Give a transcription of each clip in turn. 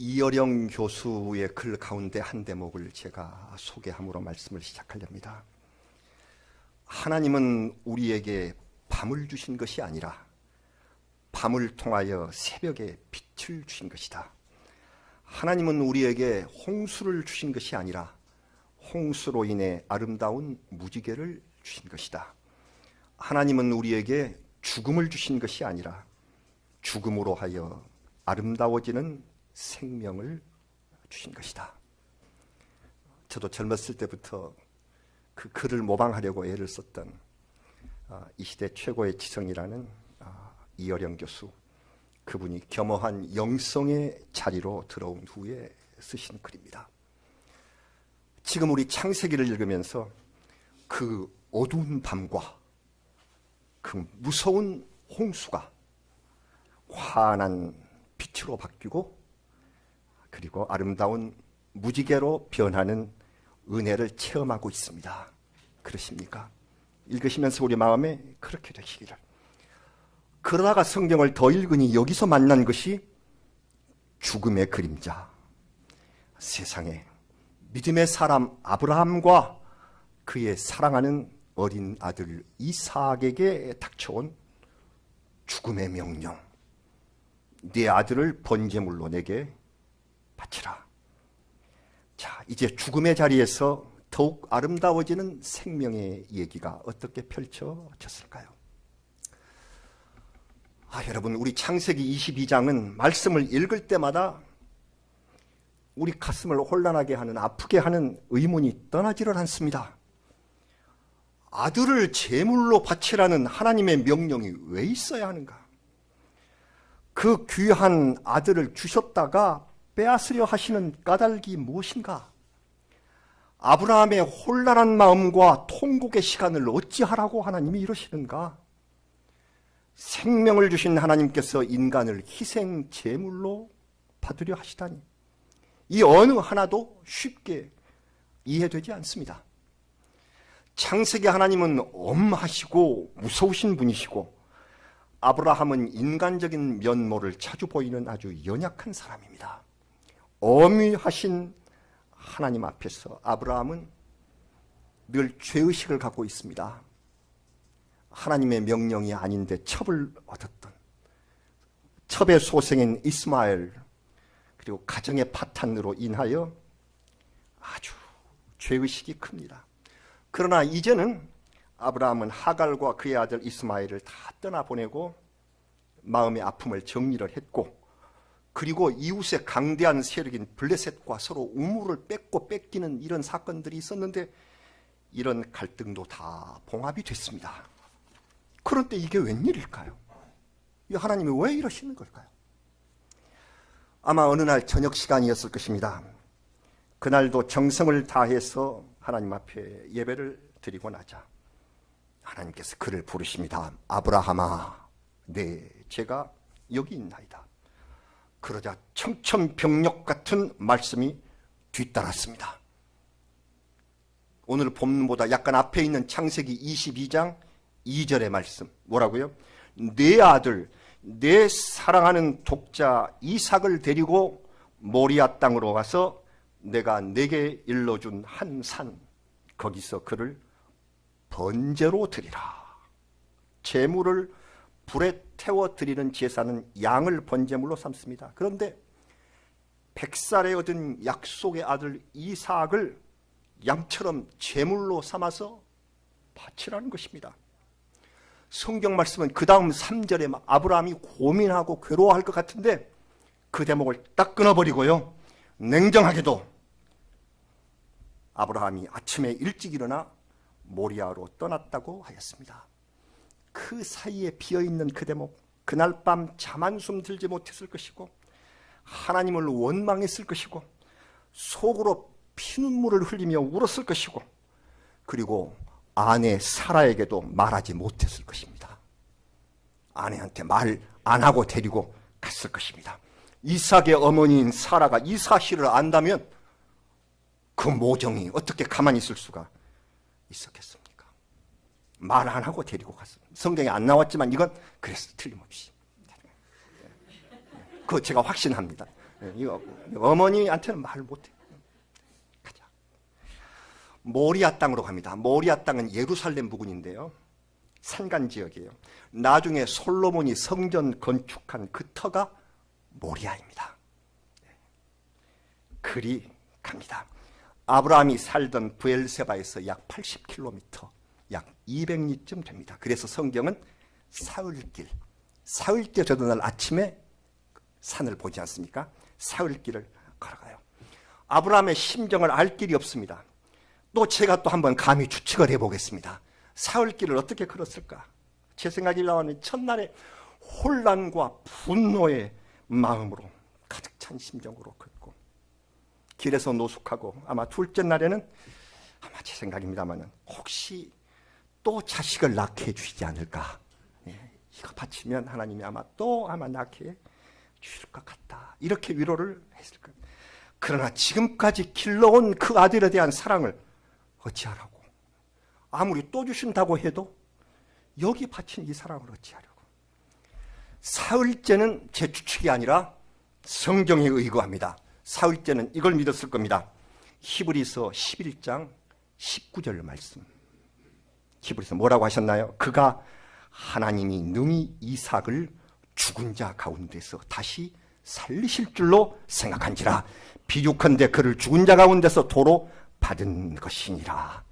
이어령 교수의 글 가운데 한 대목을 제가 소개함으로 말씀을 시작하렵니다. 하나님은 우리에게 밤을 주신 것이 아니라 밤을 통하여 새벽에 빛을 주신 것이다. 하나님은 우리에게 홍수를 주신 것이 아니라 홍수로 인해 아름다운 무지개를 주신 것이다. 하나님은 우리에게 죽음을 주신 것이 아니라 죽음으로 하여 아름다워지는 생명을 주신 것이다. 저도 젊었을 때부터 그 글을 모방하려고 애를 썼던 이 시대 최고의 지성이라는 이어령 교수, 그분이 겸허한 영성의 자리로 들어온 후에 쓰신 글입니다. 지금 우리 창세기를 읽으면서 그 어두운 밤과 그 무서운 홍수가 환한 빛으로 바뀌고 그리고 아름다운 무지개로 변하는 은혜를 체험하고 있습니다. 그러십니까? 읽으시면서 우리 마음에 그렇게 되시기를. 그러다가 성경을 더 읽으니 여기서 만난 것이 죽음의 그림자, 세상에 믿음의 사람 아브라함과 그의 사랑하는 어린 아들 이삭에게 닥쳐온 죽음의 명령. 네 아들을 번제물로 내게 바치라. 자, 이제 죽음의 자리에서 더욱 아름다워지는 생명의 얘기가 어떻게 펼쳐졌을까요? 여러분, 우리 창세기 22장은 말씀을 읽을 때마다 우리 가슴을 혼란하게 하는, 아프게 하는 의문이 떠나지를 않습니다. 아들을 제물로 바치라는 하나님의 명령이 왜 있어야 하는가? 그 귀한 아들을 주셨다가 빼앗으려 하시는 까닭이 무엇인가? 아브라함의 혼란한 마음과 통곡의 시간을 어찌하라고 하나님이 이러시는가? 생명을 주신 하나님께서 인간을 희생 제물로 받으려 하시다니, 이 어느 하나도 쉽게 이해되지 않습니다. 창세기 하나님은 엄하시고 무서우신 분이시고 아브라함은 인간적인 면모를 자주 보이는 아주 연약한 사람입니다. 엄위하신 하나님 앞에서 아브라함은 늘 죄의식을 갖고 있습니다. 하나님의 명령이 아닌데 첩을 얻었던 첩의 소생인 이스마엘, 그리고 가정의 파탄으로 인하여 아주 죄의식이 큽니다. 그러나 이제는 아브라함은 하갈과 그의 아들 이스마엘을 다 떠나보내고 마음의 아픔을 정리를 했고, 그리고 이웃의 강대한 세력인 블레셋과 서로 우물을 뺏고 뺏기는 이런 사건들이 있었는데 이런 갈등도 다 봉합이 됐습니다. 그런데 이게 웬일일까요? 하나님이 왜 이러시는 걸까요? 아마 어느 날 저녁 시간이었을 것입니다. 그날도 정성을 다해서 하나님 앞에 예배를 드리고 나자 하나님께서 그를 부르십니다. 아브라함아, 네, 제가 여기 있나이다. 그러자 청천벽력 같은 말씀이 뒤따랐습니다. 오늘 본문보다 약간 앞에 있는 창세기 22장 2절의 말씀, 뭐라고요? 네 아들, 내 사랑하는 독자 이삭을 데리고 모리아 땅으로 가서 내가 내게 일러준 한 산, 거기서 그를 번제로 드리라. 제물을 불에 태워 드리는 제사는 양을 번제물로 삼습니다. 그런데 100살에 얻은 약속의 아들 이삭을 양처럼 제물로 삼아서 바치라는 것입니다. 성경 말씀은 그 다음 3절에 아브라함이 고민하고 괴로워할 것 같은데 그 대목을 딱 끊어버리고요, 냉정하게도 아브라함이 아침에 일찍 일어나 모리아로 떠났다고 하였습니다. 그 사이에 비어있는 그 대목, 그날 밤 잠 한숨 들지 못했을 것이고 하나님을 원망했을 것이고 속으로 피눈물을 흘리며 울었을 것이고 그리고 아내 사라에게도 말하지 못했을 것입니다. 아내한테 말 안 하고 데리고 갔을 것입니다. 이삭의 어머니인 사라가 이 사실을 안다면 그 모정이 어떻게 가만히 있을 수가 있었겠습니까? 말 안 하고 데리고 갔습니다. 성경에 안 나왔지만 이건 그랬어, 틀림없이. 그거 제가 확신합니다. 이거 어머니한테는 말을 못해. 가자. 모리아 땅으로 갑니다. 모리아 땅은 예루살렘 부근인데요. 산간 지역이에요. 나중에 솔로몬이 성전 건축한 그 터가 모리아입니다. 그리 갑니다. 아브라함이 살던 브엘세바에서 약 80km, 약 200리쯤 됩니다. 그래서 성경은 사흘길, 사흘째 되던 날 아침에 산을 보지 않습니까? 사흘길을 걸어가요. 아브라함의 심정을 알 길이 없습니다. 또 제가 또 한번 감히 추측을 해보겠습니다. 사흘길을 어떻게 걸었을까? 제 생각이 나오는 첫날에 혼란과 분노의 마음으로 가득 찬 심정으로 걷고, 길에서 노숙하고, 아마 둘째 날에는 아마 제 생각입니다만은 혹시 또 자식을 낳게 해주시지 않을까? 이거 바치면 하나님이 아마 낳게 해 주실 것 같다. 이렇게 위로를 했을 거예요. 그러나 지금까지 길러온 그 아들에 대한 사랑을 어찌하라고? 아무리 또 주신다고 해도 여기 바친 이 사랑을 어찌하려고? 사흘째는 제 추측이 아니라 성경에 의거합니다. 사흘째는 이걸 믿었을 겁니다. 히브리서 11장 19절 말씀. 히브리서 뭐라고 하셨나요? 그가 하나님이 능히 이삭을 죽은 자 가운데서 다시 살리실 줄로 생각한지라. 비유컨대 그를 죽은 자 가운데서 도로 받은 것이니라.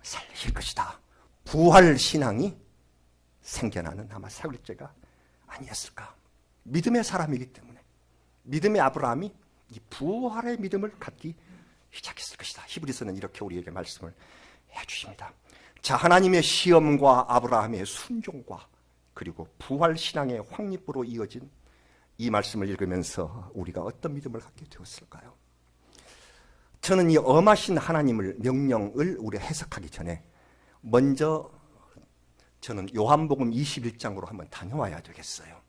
살리실 것이다. 부활 신앙이 생겨나는 아마 사흘째가 아니었을까. 믿음의 사람이기 때문에, 믿음의 아브라함이 이 부활의 믿음을 갖기 시작했을 것이다. 히브리서는 이렇게 우리에게 말씀을 해주십니다. 자, 하나님의 시험과 아브라함의 순종과 그리고 부활 신앙의 확립으로 이어진 이 말씀을 읽으면서 우리가 어떤 믿음을 갖게 되었을까요? 저는 이 엄하신 하나님을, 명령을 우리 해석하기 전에 먼저 저는 요한복음 21장으로 한번 다녀와야 되겠어요.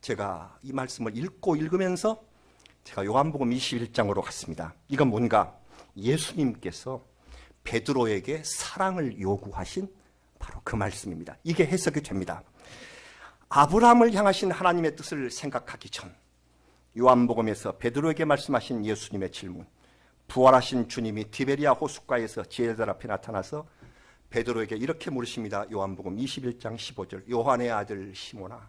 제가 이 말씀을 읽으면서 제가 요한복음 21장으로 갔습니다. 이건 뭔가 예수님께서 베드로에게 사랑을 요구하신 바로 그 말씀입니다. 이게 해석이 됩니다. 아브라함을 향하신 하나님의 뜻을 생각하기 전 요한복음에서 베드로에게 말씀하신 예수님의 질문, 부활하신 주님이 디베리아 호숫가에서 제자들 앞에 나타나서 베드로에게 이렇게 물으십니다. 요한복음 21장 15절. 요한의 아들 시몬아,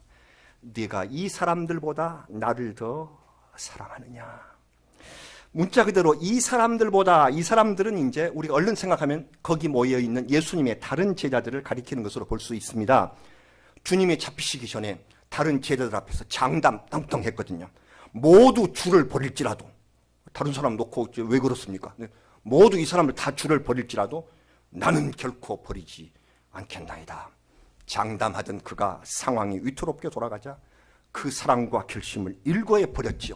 네가 이 사람들보다 나를 더 사랑하느냐? 문자 그대로 이 사람들보다, 이 사람들은 이제 우리가 얼른 생각하면 거기 모여있는 예수님의 다른 제자들을 가리키는 것으로 볼 수 있습니다. 주님이 잡히시기 전에 다른 제자들 앞에서 장담 떵떵 했거든요. 모두 주를 버릴지라도, 다른 사람 놓고 왜 그렇습니까? 모두 이 사람을 다 주를 버릴지라도 나는 결코 버리지 않겠나이다. 장담하던 그가 상황이 위태롭게 돌아가자 그 사랑과 결심을 일거에 버렸지요.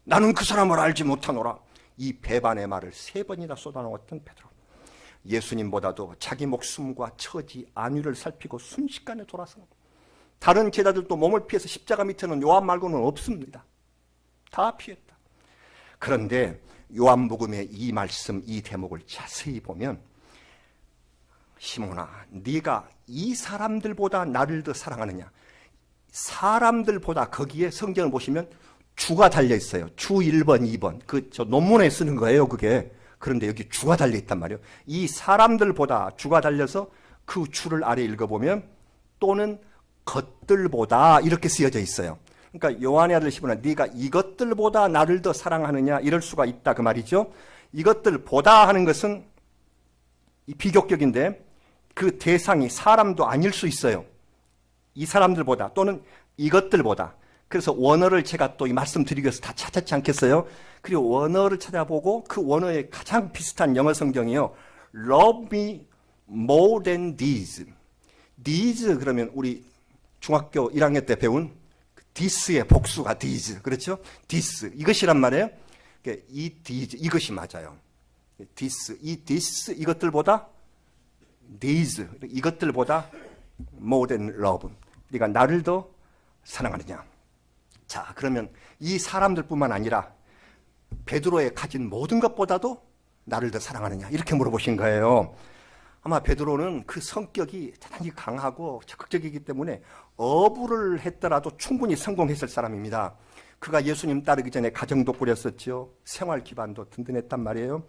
나는 그 사람을 알지 못하노라. 이 배반의 말을 3번이나 쏟아놓았던 베드로. 예수님보다도 자기 목숨과 처지, 안위를 살피고 순식간에 돌아서 다른 제자들도 몸을 피해서 십자가 밑에는 요한 말고는 없습니다. 다 피했다. 그런데 요한복음의 이 말씀, 이 대목을 자세히 보면 시몬아, 네가 이 사람들보다 나를 더 사랑하느냐? 사람들보다, 거기에 성경을 보시면 주가 달려 있어요. 주 1번, 2번. 저 논문에 쓰는 거예요, 그게. 그런데 여기 주가 달려 있단 말이에요. 이 사람들보다 주가 달려서 그 주를 아래 읽어보면 또는 것들보다 이렇게 쓰여져 있어요. 그러니까 요한의 아들 시몬아, 네가 이것들보다 나를 더 사랑하느냐? 이럴 수가 있다 그 말이죠. 이것들보다 하는 것은 비격격인데 그 대상이 사람도 아닐 수 있어요. 이 사람들보다 또는 이것들보다. 그래서 원어를 제가 또 이 말씀드리기 위해서 다 찾았지 않겠어요? 그리고 원어를 찾아보고 그 원어에 가장 비슷한 영어 성경이요. Love me more than these. these 그러면 우리 중학교 1학년 때 배운 this의 복수가 these. 그렇죠? this. 이것이란 말이에요. 이 these, 이것이 맞아요. this, 이 this, 이것들보다 these, 이것들보다 more than love. 네가 나를 더 사랑하느냐. 자, 그러면 이 사람들뿐만 아니라 베드로의 가진 모든 것보다도 나를 더 사랑하느냐 이렇게 물어보신 거예요. 아마 베드로는 그 성격이 대단히 강하고 적극적이기 때문에 어부를 했더라도 충분히 성공했을 사람입니다. 그가 예수님 따르기 전에 가정도 꾸렸었죠. 생활 기반도 든든했단 말이에요.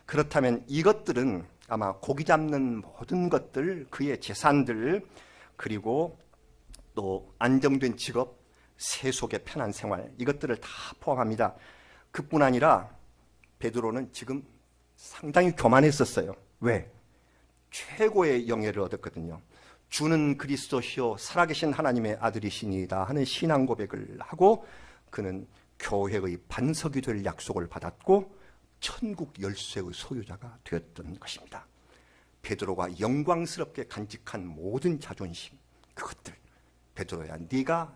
그렇다면 이것들은 아마 고기 잡는 모든 것들, 그의 재산들, 그리고 또 안정된 직업, 세속의 편한 생활, 이것들을 다 포함합니다. 그뿐 아니라 베드로는 지금 상당히 교만했었어요. 왜? 최고의 영예를 얻었거든요. 주는 그리스도시요 살아계신 하나님의 아들이시니이다 하는 신앙 고백을 하고 그는 교회의 반석이 될 약속을 받았고 천국 열쇠의 소유자가 되었던 것입니다. 베드로가 영광스럽게 간직한 모든 자존심, 그것들, 베드로야, 네가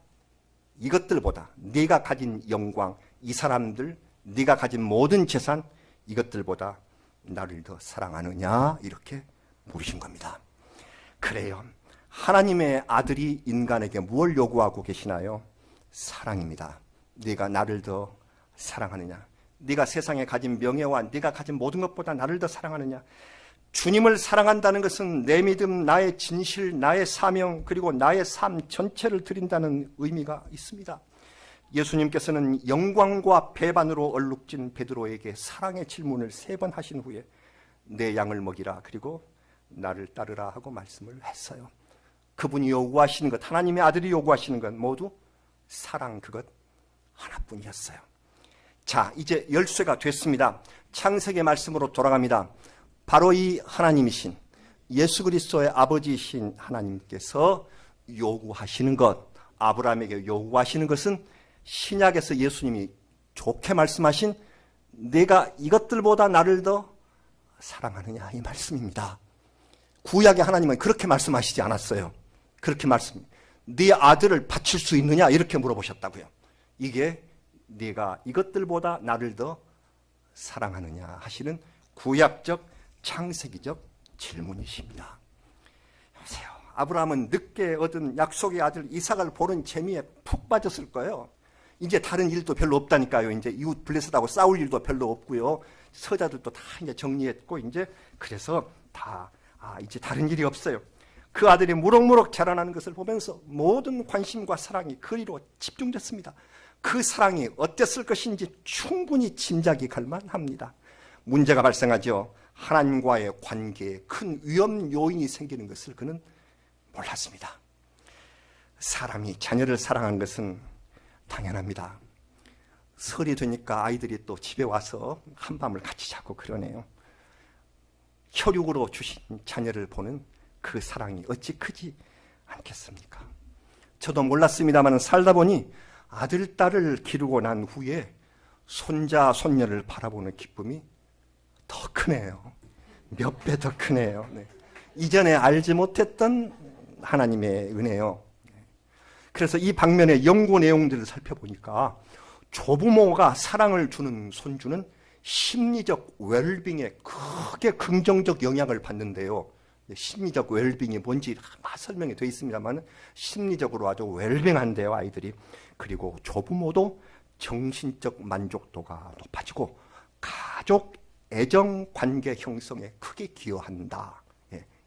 이것들보다, 네가 가진 영광, 이 사람들, 네가 가진 모든 재산, 이것들보다 나를 더 사랑하느냐, 이렇게 물으신 겁니다. 그래요. 하나님의 아들이 인간에게 무엇을 요구하고 계시나요? 사랑입니다. 네가 나를 더 사랑하느냐? 네가 세상에 가진 명예와 네가 가진 모든 것보다 나를 더 사랑하느냐? 주님을 사랑한다는 것은 내 믿음, 나의 진실, 나의 사명, 그리고 나의 삶 전체를 드린다는 의미가 있습니다. 예수님께서는 영광과 배반으로 얼룩진 베드로에게 사랑의 질문을 3번 하신 후에 내 양을 먹이라, 그리고 나를 따르라 하고 말씀을 했어요. 그분이 요구하시는 것, 하나님의 아들이 요구하시는 것 모두 사랑, 그것 하나뿐이었어요. 자, 이제 열쇠가 됐습니다. 창세기 말씀으로 돌아갑니다. 바로 이 하나님이신 예수 그리스도의 아버지이신 하나님께서 요구하시는 것, 아브라함에게 요구하시는 것은 신약에서 예수님이 좋게 말씀하신 내가 이것들보다 나를 더 사랑하느냐, 이 말씀입니다. 구약의 하나님은 그렇게 말씀하시지 않았어요. 그렇게 네 아들을 바칠 수 있느냐, 이렇게 물어보셨다고요. 이게 네가 이것들보다 나를 더 사랑하느냐 하시는 구약적 창세기적 질문이십니다. 보세요. 아브라함은 늦게 얻은 약속의 아들 이삭을 보는 재미에 푹 빠졌을 거예요. 이제 다른 일도 별로 없다니까요. 이제 이웃 블레셋하고 싸울 일도 별로 없고요. 서자들도 다 이제 정리했고, 이제 그래서 이제 다른 일이 없어요. 그 아들이 무럭무럭 자라나는 것을 보면서 모든 관심과 사랑이 그리로 집중됐습니다. 그 사랑이 어땠을 것인지 충분히 짐작이 갈만합니다. 문제가 발생하죠. 하나님과의 관계에 큰 위험 요인이 생기는 것을 그는 몰랐습니다. 사람이 자녀를 사랑하는 것은 당연합니다. 설이 되니까 아이들이 또 집에 와서 한밤을 같이 자고 그러네요. 혈육으로 주신 자녀를 보는 그 사랑이 어찌 크지 않겠습니까? 저도 몰랐습니다만 살다 보니 아들, 딸을 기르고 난 후에 손자, 손녀를 바라보는 기쁨이 더 크네요. 몇 배 더 크네요. 네. 이전에 알지 못했던 하나님의 은혜요. 그래서 이 방면의 연구 내용들을 살펴보니까 조부모가 사랑을 주는 손주는 심리적 웰빙에 크게 긍정적 영향을 받는데요. 심리적 웰빙이 뭔지 설명이 되어 있습니다만 심리적으로 아주 웰빙한데요, 아이들이. 그리고 조부모도 정신적 만족도가 높아지고 가족 애정 관계 형성에 크게 기여한다.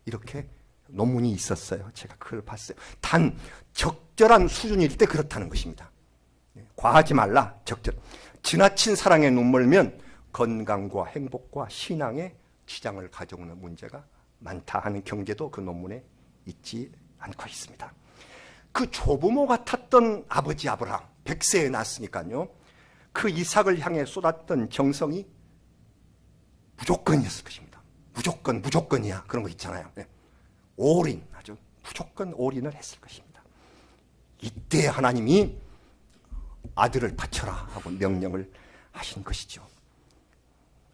이렇게 논문이 있었어요. 제가 그걸 봤어요. 단 적절한 수준일 때 그렇다는 것입니다. 과하지 말라. 지나친 사랑에 눈멀면 건강과 행복과 신앙에 지장을 가져오는 문제가 많다 하는 경계도 그 논문에 있지 않고 있습니다. 그 조부모 같았던 아버지 아브라함, 100세에 낳았으니까요. 그 이삭을 향해 쏟았던 정성이 무조건이었을 것입니다. 무조건이야. 그런 거 있잖아요. 올인, 아주 무조건 올인을 했을 것입니다. 이때 하나님이 아들을 바쳐라 하고 명령을 하신 것이죠.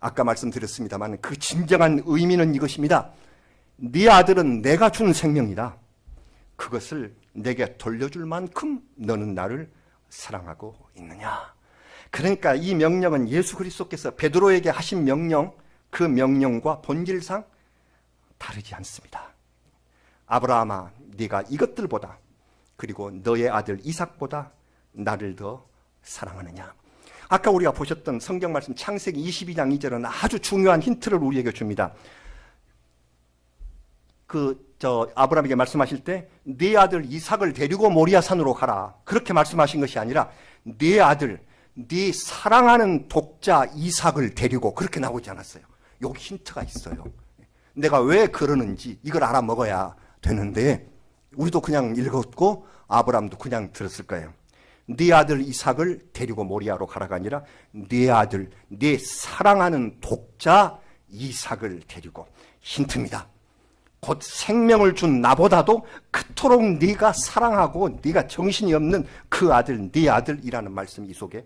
아까 말씀드렸습니다만 그 진정한 의미는 이것입니다. 네 아들은 내가 준 생명이다. 그것을 내게 돌려줄 만큼 너는 나를 사랑하고 있느냐. 그러니까 이 명령은 예수 그리스도께서 베드로에게 하신 명령, 그 명령과 본질상 다르지 않습니다. 아브라함아, 네가 이것들보다, 그리고 너의 아들 이삭보다 나를 더 사랑하느냐. 아까 우리가 보셨던 성경 말씀 창세기 22장 2절은 아주 중요한 힌트를 우리에게 줍니다. 그 아브라함에게 말씀하실 때 네 아들 이삭을 데리고 모리아 산으로 가라. 그렇게 말씀하신 것이 아니라 네 아들, 네 사랑하는 독자 이삭을 데리고 그렇게 나오지 않았어요. 여기 힌트가 있어요. 내가 왜 그러는지 이걸 알아먹어야 되는데 우리도 그냥 읽었고 아브라함도 그냥 들었을 거예요. 네 아들 이삭을 데리고 모리아로 가라가 아니라 네 아들, 네 사랑하는 독자 이삭을 데리고. 힌트입니다. 곧 생명을 준 나보다도 그토록 네가 사랑하고 네가 정신이 없는 그 아들, 네 아들이라는 말씀이 이 속에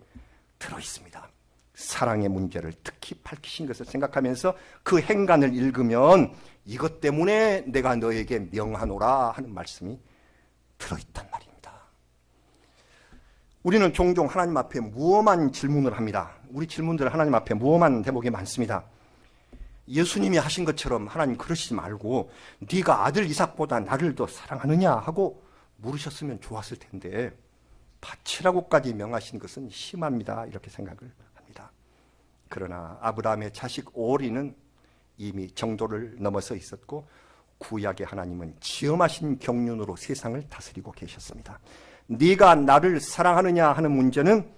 들어있습니다. 사랑의 문제를 특히 밝히신 것을 생각하면서 그 행간을 읽으면 이것 때문에 내가 너에게 명하노라 하는 말씀이 들어있단 말입니다. 우리는 종종 하나님 앞에 무엄한 질문을 합니다. 우리 질문들 하나님 앞에 무엄한 대목이 많습니다. 예수님이 하신 것처럼 하나님 그러시지 말고 네가 아들 이삭보다 나를 더 사랑하느냐 하고 물으셨으면 좋았을 텐데 바치라고까지 명하신 것은 심합니다. 이렇게 생각을 합니다. 그러나 아브라함의 자식 오리는 이미 정도를 넘어서 있었고 구약의 하나님은 지엄하신 경륜으로 세상을 다스리고 계셨습니다. 네가 나를 사랑하느냐 하는 문제는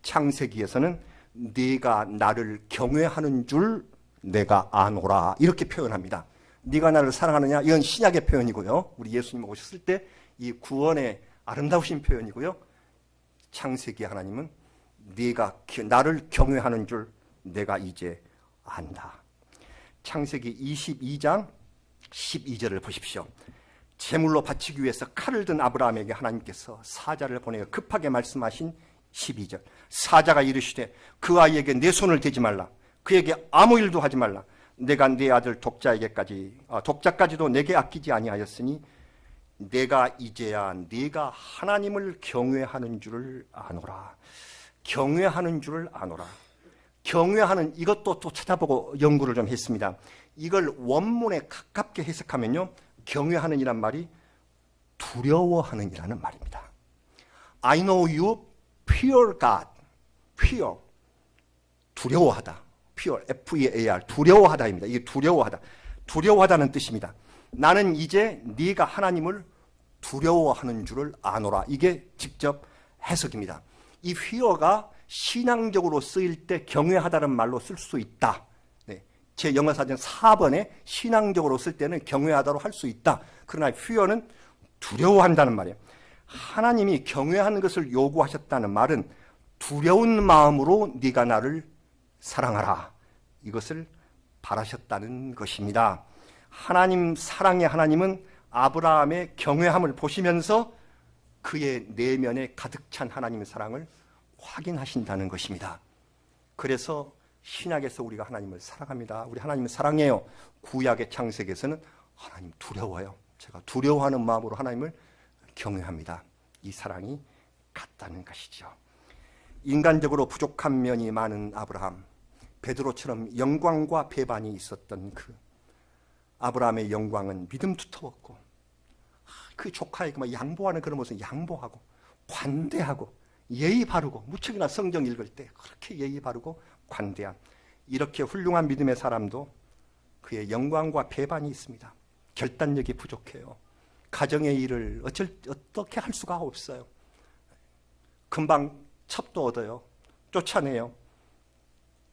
창세기에서는 네가 나를 경외하는 줄 내가 아노라 이렇게 표현합니다. 네가 나를 사랑하느냐 이건 신약의 표현이고요. 우리 예수님 오셨을 때 이 구원의 아름다우신 표현이고요. 창세기 하나님은 네가 나를 경외하는 줄 내가 이제 안다. 창세기 22장 12절을 보십시오. 제물로 바치기 위해서 칼을 든 아브라함에게 하나님께서 사자를 보내어 급하게 말씀하신 12절. 사자가 이르시되 그 아이에게 내 손을 대지 말라. 그에게 아무 일도 하지 말라. 내가 네 아들 독자까지도 내게 아끼지 아니하였으니 내가 이제야 네가 하나님을 경외하는 줄을 아노라. 경외하는 줄을 아노라. 경외하는 이것도 또 찾아보고 연구를 좀 했습니다. 이걸 원문에 가깝게 해석하면요. 경외하는 이란 말이 두려워하는 이라는 말입니다. I know you fear God. fear. 두려워하다. fear. F-E-A-R. 두려워하다입니다. 이게 두려워하다. 두려워하다는 뜻입니다. 나는 이제 네가 하나님을 두려워하는 줄을 아노라. 이게 직접 해석입니다. 이 fear가 신앙적으로 쓰일 때 경외하다는 말로 쓸 수 있다. 네. 제 영어사전 4번에 신앙적으로 쓸 때는 경외하다로 할 수 있다. 그러나 fear는 두려워한다는 말이에요. 하나님이 경외하는 것을 요구하셨다는 말은 두려운 마음으로 네가 나를 사랑하라. 이것을 바라셨다는 것입니다. 하나님 사랑의 하나님은 아브라함의 경외함을 보시면서 그의 내면에 가득 찬 하나님의 사랑을 확인하신다는 것입니다. 그래서 신약에서 우리가 하나님을 사랑합니다. 우리 하나님을 사랑해요. 구약의 창세기에서는 하나님 두려워요. 제가 두려워하는 마음으로 하나님을 경외합니다. 이 사랑이 같다는 것이죠. 인간적으로 부족한 면이 많은 아브라함, 베드로처럼 영광과 배반이 있었던 그 아브라함의 영광은 믿음 두터웠고 그 조카에게 막 양보하는 그런 모습은 양보하고 관대하고 예의 바르고 무척이나 성경 읽을 때 그렇게 예의 바르고 관대한 이렇게 훌륭한 믿음의 사람도 그의 영광과 배반이 있습니다. 결단력이 부족해요. 가정의 일을 어떻게 할 수가 없어요. 금방 첩도 얻어요. 쫓아내요.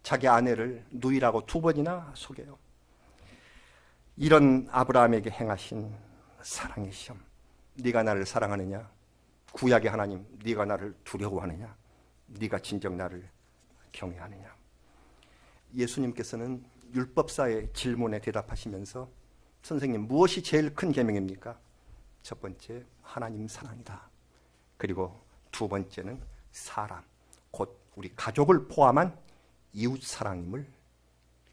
자기 아내를 누이라고 2번이나 속여요. 이런 아브라함에게 행하신 사랑의 시험. 네가 나를 사랑하느냐? 구약의 하나님, 네가 나를 두려워하느냐? 네가 진정 나를 경외하느냐? 예수님께서는 율법사의 질문에 대답하시면서 선생님 무엇이 제일 큰 계명입니까? 첫 번째 하나님 사랑이다. 그리고 두 번째는 사람, 곧 우리 가족을 포함한 이웃 사랑임을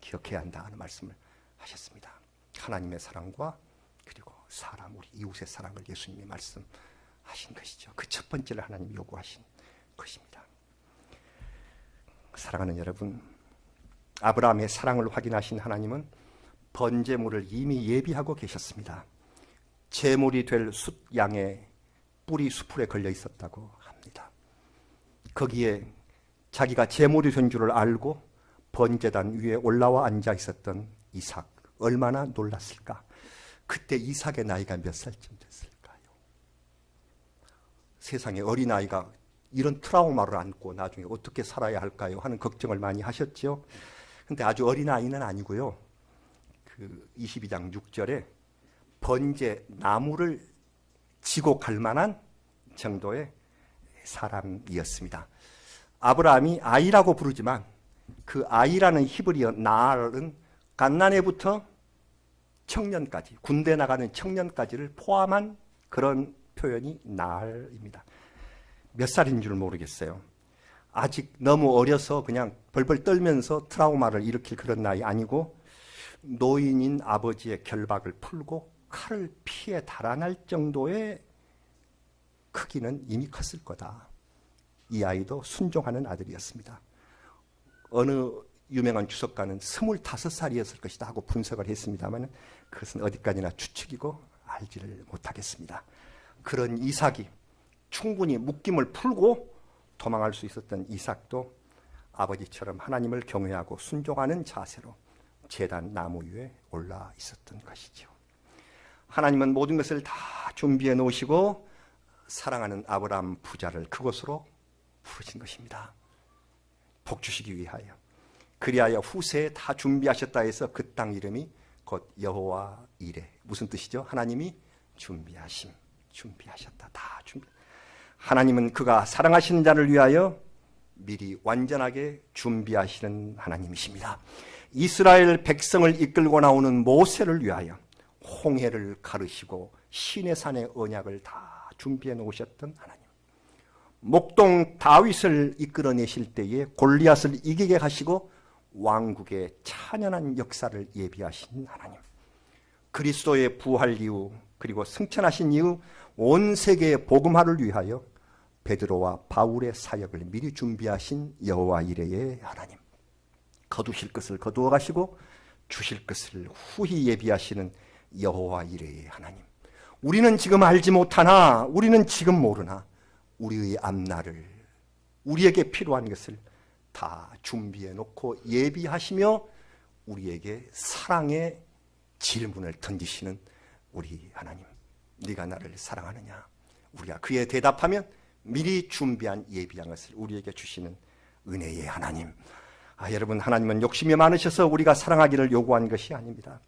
기억해야 한다 하는 말씀을 하셨습니다. 하나님의 사랑과 그리고 사람, 우리 이웃의 사랑을 예수님이 말씀하신 것이죠. 그 첫 번째를 하나님이 요구하신 것입니다. 사랑하는 여러분, 아브라함의 사랑을 확인하신 하나님은 번제물을 이미 예비하고 계셨습니다. 제물이 될 숫양의 뿔이 수풀에 걸려 있었다고 합니다. 거기에 자기가 제물이 된 줄을 알고 번제단 위에 올라와 앉아 있었던 이삭, 얼마나 놀랐을까. 그때 이삭의 나이가 몇 살쯤 됐을까요? 세상에 어린아이가 이런 트라우마를 안고 나중에 어떻게 살아야 할까요? 하는 걱정을 많이 하셨죠. 근데 아주 어린아이는 아니고요. 그 22장 6절에 번제 나무를 지고 갈 만한 정도의 사람이었습니다. 아브라함이 아이라고 부르지만 그 아이라는 히브리어 나알은 갓난애부터 청년까지, 군대 나가는 청년까지를 포함한 그런 표현이 나알입니다. 몇 살인 줄 모르겠어요. 아직 너무 어려서 그냥 벌벌 떨면서 트라우마를 일으킬 그런 나이 아니고 노인인 아버지의 결박을 풀고 칼을 피해 달아날 정도의 크기는 이미 컸을 거다. 이 아이도 순종하는 아들이었습니다. 어느 유명한 주석가는 25살이었을 것이다 하고 분석을 했습니다만 그것은 어디까지나 추측이고 알지를 못하겠습니다. 그런 이삭이 충분히 묶임을 풀고 도망할 수 있었던 이삭도 아버지처럼 하나님을 경외하고 순종하는 자세로 제단 나무 위에 올라 있었던 것이죠. 하나님은 모든 것을 다 준비해 놓으시고 사랑하는 아브라함 부자를 그곳으로 부르신 것입니다. 복 주시기 위하여. 그리하여 후세에 다 준비하셨다 해서 그 땅 이름이 곧 여호와 이레. 무슨 뜻이죠? 하나님이 준비하심, 준비하셨다. 다 준비. 하나님은 그가 사랑하시는 자를 위하여 미리 완전하게 준비하시는 하나님이십니다. 이스라엘 백성을 이끌고 나오는 모세를 위하여 홍해를 가르시고 시내산의 언약을 다 준비해 놓으셨던 하나님. 목동 다윗을 이끌어내실 때에 골리앗을 이기게 하시고 왕국의 찬연한 역사를 예비하신 하나님. 그리스도의 부활 이후 그리고 승천하신 이후 온 세계의 복음화를 위하여 베드로와 바울의 사역을 미리 준비하신 여호와 이레의 하나님. 거두실 것을 거두어 가시고 주실 것을 후히 예비하시는 여호와 이레의 하나님. 우리는 지금 알지 못하나 우리는 지금 모르나 우리의 앞날을 우리에게 필요한 것을 다 준비해 놓고 예비하시며 우리에게 사랑의 질문을 던지시는 우리 하나님. 네가 나를 사랑하느냐? 우리가 그에 대답하면 미리 준비한 예비한 것을 우리에게 주시는 은혜의 하나님. 여러분, 하나님은 욕심이 많으셔서 우리가 사랑하기를 요구한 것이 아닙니다.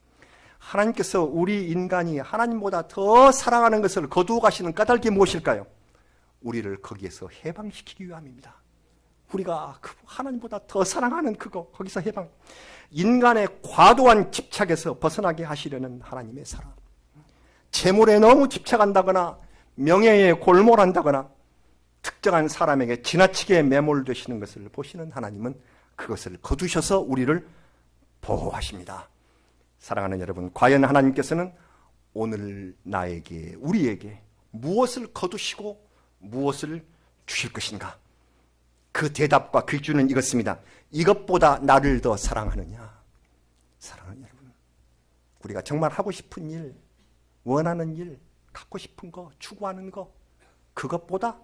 하나님께서 우리 인간이 하나님보다 더 사랑하는 것을 거두어 가시는 까닭이 무엇일까요? 우리를 거기에서 해방시키기 위함입니다. 우리가 하나님보다 더 사랑하는 거기서 해방. 인간의 과도한 집착에서 벗어나게 하시려는 하나님의 사랑. 재물에 너무 집착한다거나 명예에 골몰한다거나 특정한 사람에게 지나치게 매몰되시는 것을 보시는 하나님은 그것을 거두셔서 우리를 보호하십니다. 사랑하는 여러분, 과연 하나님께서는 오늘 나에게, 우리에게 무엇을 거두시고 무엇을 주실 것인가? 그 대답과 귀주는 이것입니다. 이것보다 나를 더 사랑하느냐? 사랑하는 여러분, 우리가 정말 하고 싶은 일, 원하는 일, 갖고 싶은 거, 추구하는 거, 그것보다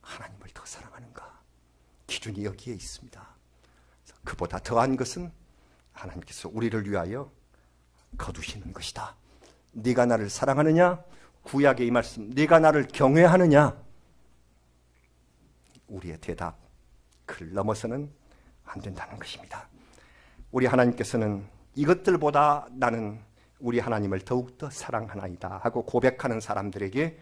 하나님을 더 사랑하는가? 기준이 여기에 있습니다. 그보다 더한 것은 하나님께서 우리를 위하여 거두시는 것이다. 네가 나를 사랑하느냐? 구약의 이 말씀, 네가 나를 경외하느냐? 우리의 대답, 그를 넘어서는 안 된다는 것입니다. 우리 하나님께서는 이것들보다 나는 우리 하나님을 더욱더 사랑하나이다 하고 고백하는 사람들에게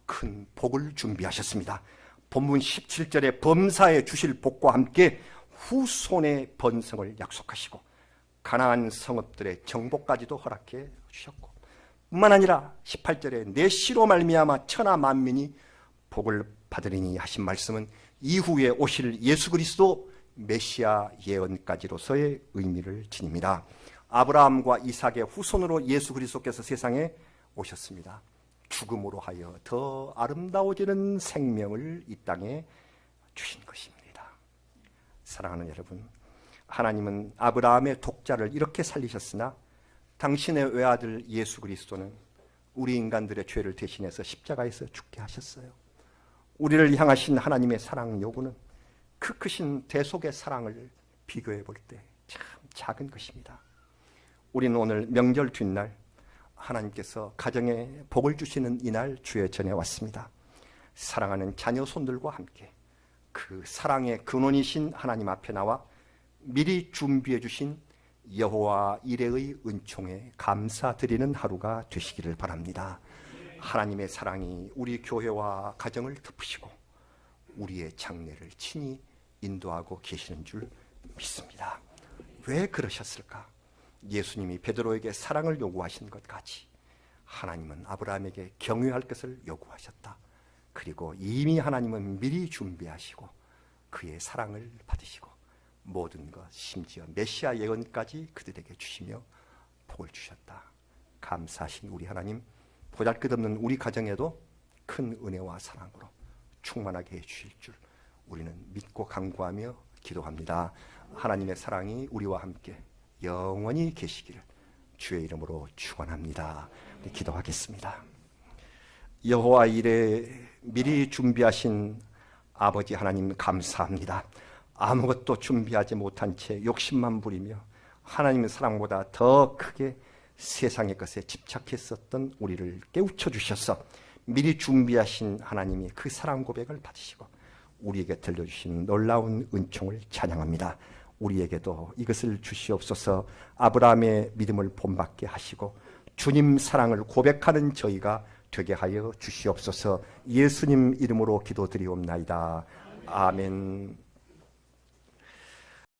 큰 복을 준비하셨습니다. 본문 17절에 범사에 주실 복과 함께 후손의 번성을 약속하시고 가나안 성읍들의 정복까지도 허락해 주셨고, 뿐만 아니라 18절에 내 씨로 말미암아 천하 만민이 복을 받으리니 하신 말씀은 이후에 오실 예수 그리스도 메시아 예언까지로서의 의미를 지닙니다. 아브라함과 이삭의 후손으로 예수 그리스도께서 세상에 오셨습니다. 죽음으로 하여 더 아름다워지는 생명을 이 땅에 주신 것입니다. 사랑하는 여러분, 하나님은 아브라함의 독자를 이렇게 살리셨으나 당신의 외아들 예수 그리스도는 우리 인간들의 죄를 대신해서 십자가에서 죽게 하셨어요. 우리를 향하신 하나님의 사랑 요구는 그 크신 대속의 사랑을 비교해 볼 때 참 작은 것입니다. 우리는 오늘 명절 뒷날 하나님께서 가정에 복을 주시는 이날 주의 전에 왔습니다. 사랑하는 자녀 손들과 함께 그 사랑의 근원이신 하나님 앞에 나와 미리 준비해 주신 여호와 이레의 은총에 감사드리는 하루가 되시기를 바랍니다. 하나님의 사랑이 우리 교회와 가정을 덮으시고 우리의 장래를 친히 인도하고 계시는 줄 믿습니다. 왜 그러셨을까? 예수님이 베드로에게 사랑을 요구하신 것 같이 하나님은 아브라함에게 경외할 것을 요구하셨다. 그리고 이미 하나님은 미리 준비하시고 그의 사랑을 받으시고 모든 것, 심지어 메시아 예언까지 그들에게 주시며 복을 주셨다. 감사하신 우리 하나님, 보잘것없는 우리 가정에도 큰 은혜와 사랑으로 충만하게 해주실 줄 우리는 믿고 간구하며 기도합니다. 하나님의 사랑이 우리와 함께 영원히 계시기를 주의 이름으로 축원합니다. 기도하겠습니다. 여호와 이레 미리 준비하신 아버지 하나님 감사합니다. 아무것도 준비하지 못한 채 욕심만 부리며 하나님의 사랑보다 더 크게 세상의 것에 집착했었던 우리를 깨우쳐 주셔서 미리 준비하신 하나님이 그 사랑 고백을 받으시고 우리에게 들려주신 놀라운 은총을 찬양합니다. 우리에게도 이것을 주시옵소서. 아브라함의 믿음을 본받게 하시고 주님 사랑을 고백하는 저희가 되게 하여 주시옵소서. 예수님 이름으로 기도드리옵나이다. 아멘.